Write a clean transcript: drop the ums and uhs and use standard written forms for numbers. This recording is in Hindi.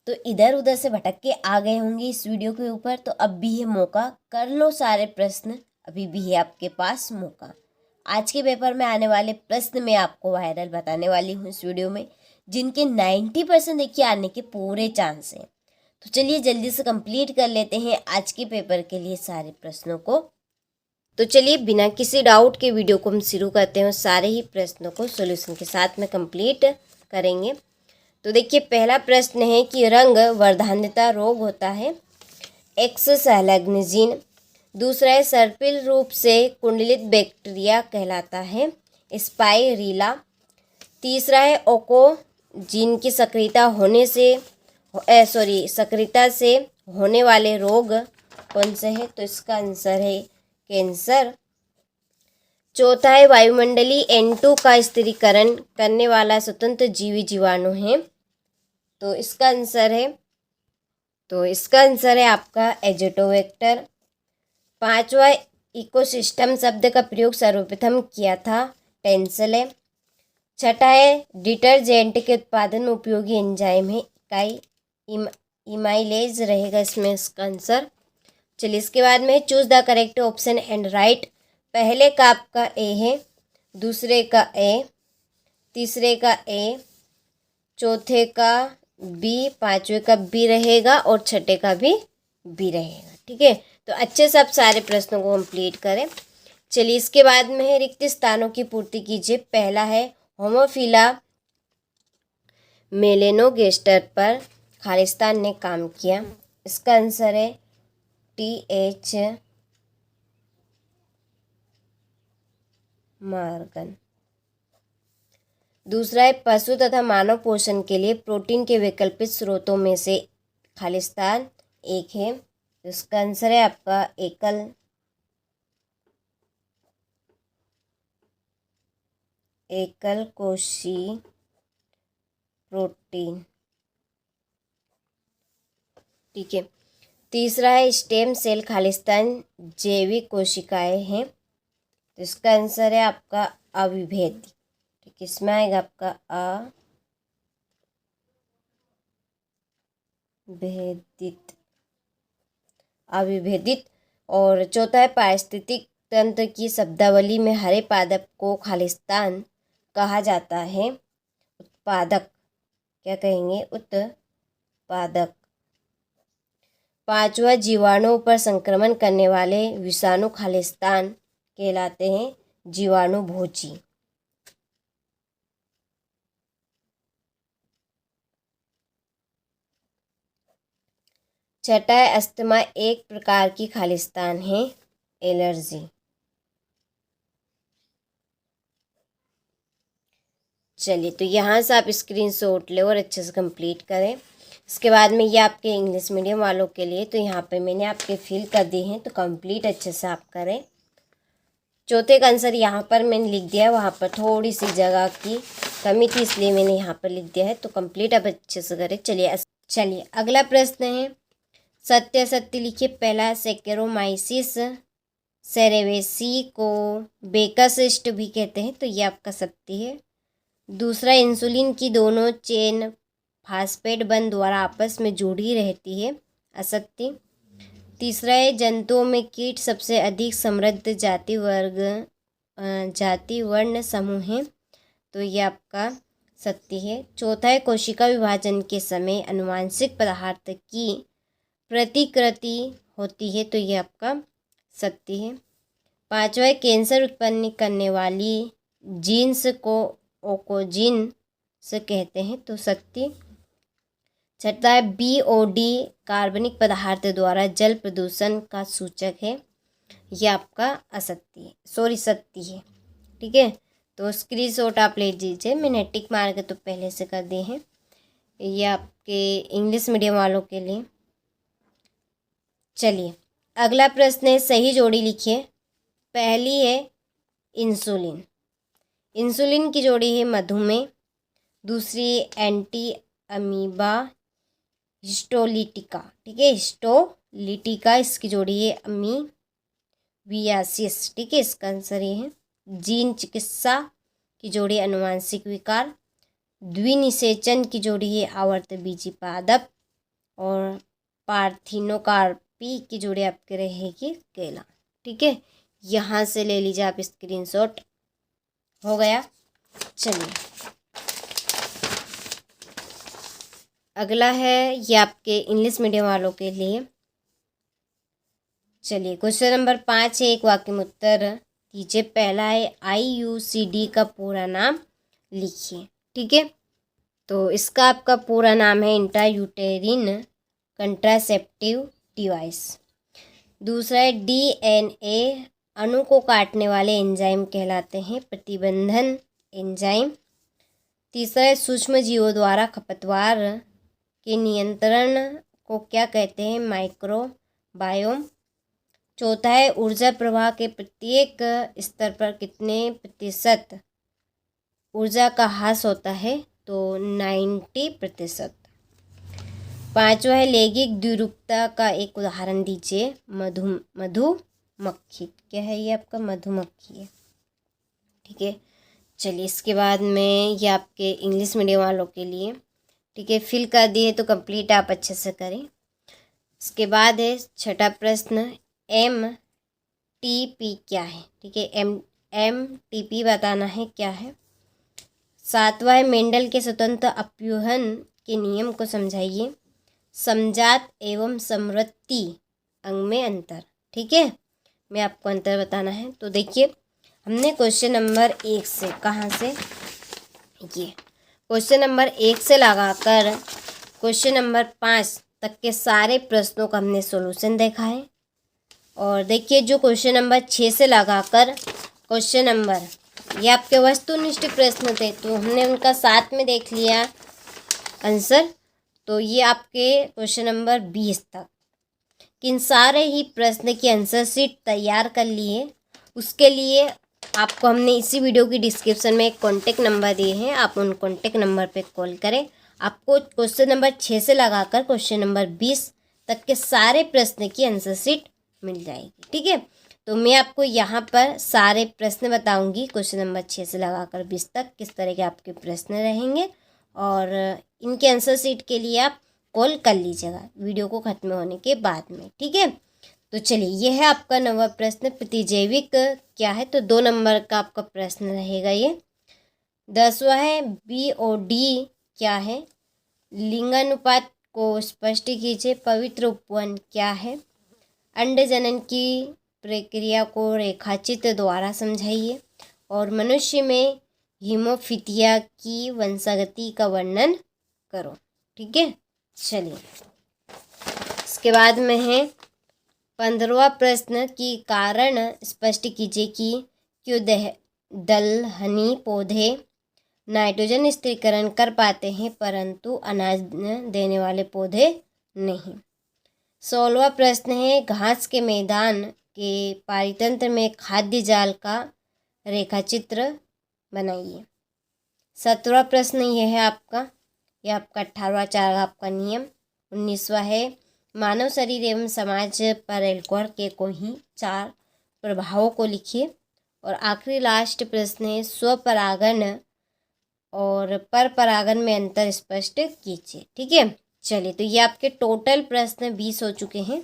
तो इधर उधर से भटक के आ गए होंगे इस वीडियो के ऊपर, तो अब भी है मौका, कर लो सारे प्रश्न, अभी भी है आपके पास मौका। आज के पेपर में आने वाले प्रश्न मैं आपको वायरल बताने वाली हूँ इस वीडियो में, जिनके 90% देखिए आने के पूरे चांस हैं। तो चलिए जल्दी से कंप्लीट कर लेते हैं आज के पेपर के लिए सारे प्रश्नों को। तो चलिए बिना किसी डाउट के वीडियो को हम शुरू करते हैं, सारे ही प्रश्नों को सॉल्यूशन के साथ में कंप्लीट करेंगे। तो देखिए पहला प्रश्न है कि रंग वर्धान्यता रोग होता है, एक्स संलग्न जीन। दूसरा है सर्पिल रूप से कुंडलित बैक्टीरिया कहलाता है, स्पाइरीला। तीसरा है ओको जीन की सक्रियता से होने वाले रोग कौन से हैं, तो इसका आंसर है कैंसर। चौथा है वायुमंडलीय N2 का स्थिरीकरण करने वाला स्वतंत्र जीवी जीवाणु है, तो इसका आंसर है आपका एजोटोवेक्टर। पांचवा इकोसिस्टम शब्द का प्रयोग सर्वप्रथम किया था टेंसले। छठा है डिटर्जेंट के उत्पादन में उपयोगी एंजाइम है इकाई इमाइलेज रहेगा इसमें इसका आंसर। चलिए इसके बाद में choose the correct option and right. पहले का आपका ए है, दूसरे का ए, तीसरे का ए, चौथे का बी, पांचवे का बी रहेगा और छठे का भी बी रहेगा। ठीक है, तो अच्छे से आप सारे प्रश्नों को कंप्लीट करें। चलिए इसके बाद में है रिक्त स्थानों की पूर्ति कीजिए। पहला है होमोफिला मेलेनोगेस्टर पर खालिस्तान ने काम किया, इसका आंसर है TH मॉर्गन। दूसरा है पशु तथा मानव पोषण के लिए प्रोटीन के वैकल्पिक स्रोतों में से खालिस्तान एक है, इसका आंसर है आपका एकल कोशी प्रोटीन। ठीक है, तीसरा है स्टेम सेल खालिस्तान जैविक कोशिकाएं हैं, तो इसका आंसर है आपका अविभेदी। ठीक, इसमें आएगा आपका अविभेदित। और चौथा है पारिस्थितिक तंत्र की शब्दावली में हरे पादप को खालिस्तान कहा जाता है, उत्पादक क्या कहेंगे, उत्पादक। पांचवा जीवाणुओं पर संक्रमण करने वाले विषाणु खालिस्तान कहलाते हैं जीवाणु भोजी। छठा है अस्थमा एक प्रकार की खालिस्तान है, एलर्जी। चलिए तो यहाँ से आप स्क्रीनशॉट ले और अच्छे से कंप्लीट करें। इसके बाद में ये आपके इंग्लिश मीडियम वालों के लिए, तो यहाँ पे मैंने आपके फिल कर दिए हैं, तो कंप्लीट अच्छे से आप करें। चौथे का आंसर यहाँ पर मैंने लिख दिया है, वहाँ पर थोड़ी सी जगह की कमी थी इसलिए मैंने यहाँ पर लिख दिया है, तो कंप्लीट आप अच्छे से करें। चलिए अगला प्रश्न है सत्य असत्य लिखिए। पहला सेकेरोमाइसिस सेरेवेसी को बेकसिस्ट भी कहते हैं, तो ये आपका सत्य है। दूसरा इंसुलिन की दोनों चेन फास्फेट बंध द्वारा आपस में जुड़ी रहती है, असत्य। तीसरा है जंतुओं में कीट सबसे अधिक समृद्ध जाति वर्ण समूह है, तो ये आपका सत्य है। चौथा है कोशिका विभाजन के समय अनुवांशिक पदार्थ की प्रतिकृति होती है, तो ये आपका सत्य है। पांचवा है कैंसर उत्पन्न करने वाली जीन्स को ओकोजीन से कहते हैं, तो सत्य। छठा है BOD कार्बनिक पदार्थ द्वारा जल प्रदूषण का सूचक है, यह आपका सत्य है। ठीक है, तो स्क्रीनशॉट आप ले लीजिए, मैंने टिक मार के तो पहले से कर दिए हैं, ये आपके इंग्लिश मीडियम वालों के लिए। चलिए अगला प्रश्न है सही जोड़ी लिखिए। पहली है इंसुलिन की जोड़ी है मधुमेह। दूसरी एंटी अमीबा हिस्टोलिटिका। ठीक है, हिस्टोलिटिका इसकी जोड़ी है अमीबियासिस। ठीक है, इसका आंसर ये है। जीन चिकित्सा की जोड़ी अनुवांशिक विकार। द्विनिषेचन की जोड़ी है आवर्त बीजी पादप। और पार्थिनोकार्पी की जोड़ी आपकी रहेगी केला। ठीक है, यहाँ से ले लीजिए आप स्क्रीनशॉट। हो गया। चलिए अगला है ये आपके इंग्लिश मीडियम वालों के लिए। चलिए क्वेश्चन नंबर 5 है, एक वाक्य में उत्तर दीजिए। पहला है IUCD का पूरा नाम लिखिए। ठीक है, तो इसका आपका पूरा नाम है इंट्रायूटेरिन कंट्रासेप्टिव डिवाइस। दूसरा है DNA अणु को काटने वाले एंजाइम कहलाते हैं प्रतिबंधन एंजाइम। तीसरा है सूक्ष्म जीवों द्वारा खपतवार के नियंत्रण को क्या कहते हैं, माइक्रोबायोम। चौथा है ऊर्जा प्रवाह के प्रत्येक स्तर पर कितने प्रतिशत ऊर्जा का ह्रास होता है, तो 90%। पांचवा है लैंगिक द्विरूपता का एक उदाहरण दीजिए, मधुमक्खी। क्या है ये आपका, मधुमक्खी है। ठीक है, चलिए इसके बाद में ये आपके इंग्लिश मीडियम वालों के लिए। ठीक है, फिल कर दिए तो कंप्लीट आप अच्छे से करें। इसके बाद है छठा प्रश्न, MTP क्या है। ठीक है, MTP बताना है क्या है। सातवां है मेंडल के स्वतंत्र अपव्यूहन के नियम को समझाइए। समजात एवं समवर्ती अंग में अंतर। ठीक है, मैं आपको अंतर बताना है। तो देखिए हमने क्वेश्चन नंबर 1 से, कहाँ से, ये क्वेश्चन नंबर 1 से लगाकर क्वेश्चन नंबर 5 तक के सारे प्रश्नों का हमने सॉल्यूशन देखा है। और देखिए जो क्वेश्चन नंबर 6 से लगाकर क्वेश्चन नंबर, ये आपके वस्तुनिष्ठ प्रश्न थे तो हमने उनका साथ में देख लिया आंसर। तो ये आपके क्वेश्चन नंबर 20 तक किन सारे ही प्रश्न की आंसर शीट तैयार कर लिए। उसके लिए आपको हमने इसी वीडियो की डिस्क्रिप्शन में एक कॉन्टेक्ट नंबर दिए हैं, आप उन कॉन्टेक्ट नंबर पे कॉल करें। आपको क्वेश्चन नंबर 6 से लगाकर क्वेश्चन नंबर 20 तक के सारे प्रश्न की आंसर शीट मिल जाएगी। ठीक है, तो मैं आपको यहाँ पर सारे प्रश्न बताऊंगी क्वेश्चन नंबर 6 से लगाकर 20 तक किस तरह के आपके प्रश्न रहेंगे, और इनके आंसर शीट के लिए आप कॉल कर लीजिएगा वीडियो को खत्म होने के बाद में। ठीक है, तो चलिए ये है आपका 9वां प्रश्न, प्रतिजैविक क्या है, तो 2 नंबर का आपका प्रश्न रहेगा ये। 10वां है BOD क्या है, लिंगानुपात को स्पष्ट कीजिए। पवित्र उपवन क्या है, अंड जनन की प्रक्रिया को रेखाचित्र द्वारा समझाइए। और मनुष्य में हीमोफिलिया की वंशागति का वर्णन करो। ठीक है, चलिए इसके बाद में है 15वां प्रश्न की कारण स्पष्ट कीजिए कि क्यों दलहनी पौधे नाइट्रोजन स्थिरीकरण कर पाते हैं परंतु अनाज देने वाले पौधे नहीं। 16वां प्रश्न है घास के मैदान के पारितंत्र में खाद्य जाल का रेखाचित्र बनाइए। 17वां प्रश्न ये है आपका, यह आपका 18वां चार आपका नियम। 19वां है मानव शरीर एवं समाज पर एल्कोहल के कोई 4 प्रभावों को लिखिए। और आखिरी लास्ट प्रश्न है स्वपरागन और पर परागन में अंतर स्पष्ट कीजिए। ठीक है, चलिए तो ये आपके टोटल प्रश्न 20 हो चुके हैं।